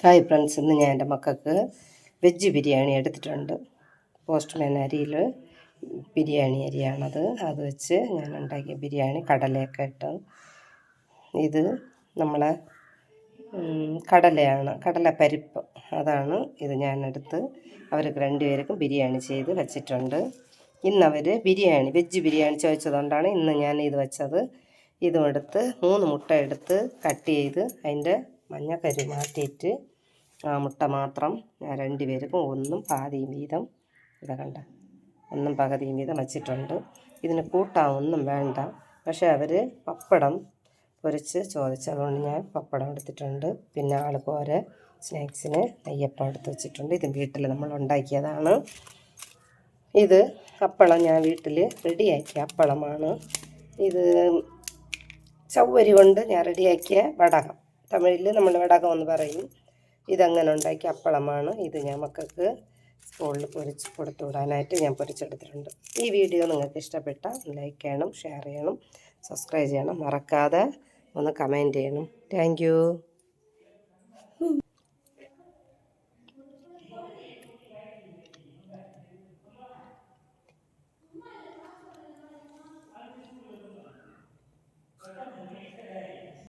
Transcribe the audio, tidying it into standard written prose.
Hi friends, ഇന്ന് ഞാൻ എൻ്റെ മക്കൾക്ക് വെജ് ബിരിയാണി എടുത്തിട്ടുണ്ട്. പോസ്റ്റ്മാൻ അരിയിൽ ബിരിയാണി അരിയാണത്. അത് വെച്ച് ഞാൻ ഉണ്ടാക്കിയ ബിരിയാണി കടലയൊക്കെ ഇട്ട്. ഇത് നമ്മളെ കടലയാണ്, കടലപ്പരിപ്പ്. അതാണ് ഇത് ഞാനെടുത്ത് അവർക്ക് രണ്ടുപേർക്കും ബിരിയാണി ചെയ്ത് വെച്ചിട്ടുണ്ട്. ഇന്നവർ വെജ് ബിരിയാണി ചോദിച്ചതുകൊണ്ടാണ് ഇന്ന് ഞാൻ ഇത് വെച്ചത്. ഇതും എടുത്ത് 3 മുട്ട എടുത്ത് കട്ട് ചെയ്ത് അതിൻ്റെ മഞ്ഞക്കരി മാറ്റിയിട്ട് ആ മുട്ട മാത്രം ഞാൻ രണ്ടുപേർക്കും ഒന്നും പാതിയും വീതം കണ്ട ഒന്നും പകുതിയും വീതം വച്ചിട്ടുണ്ട്. ഇതിന് കൂട്ടാനൊന്നും വേണ്ട. പക്ഷേ അവർ പപ്പടം പൊരിച്ച് ചോദിച്ചതുകൊണ്ട് ഞാൻ പപ്പടം എടുത്തിട്ടുണ്ട്. പിന്നെ ആൾക്ക് ഓരോ സ്നാക്സിന് നെയ്യപ്പം എടുത്ത് വെച്ചിട്ടുണ്ട്. ഇത് വീട്ടിൽ നമ്മൾ ഉണ്ടാക്കിയതാണ്. ഇത് അപ്പളം ഞാൻ വീട്ടിൽ റെഡിയാക്കിയ അപ്പളമാണ്. ഇത് ചവ്വരി കൊണ്ട് ഞാൻ റെഡിയാക്കിയ വടകം, തമിഴിൽ നമ്മൾ വടകം എന്ന് പറയും. ഇതങ്ങനെ ഉണ്ടാക്കിയ അപ്പളമാണ്. ഇത് ഞാൻ മക്കൾക്ക് സ്കൂളിൽ പൊരിച്ച് കൊടുത്തു വിടാനായിട്ട് ഞാൻ പൊരിച്ചെടുത്തിട്ടുണ്ട്. ഈ വീഡിയോ നിങ്ങൾക്ക് ഇഷ്ടപ്പെട്ടാൽ ലൈക്ക് ചെയ്യണം, ഷെയർ ചെയ്യണം, സബ്സ്ക്രൈബ് ചെയ്യണം, മറക്കാതെ ഒന്ന് കമൻറ്റ് ചെയ്യണം. താങ്ക്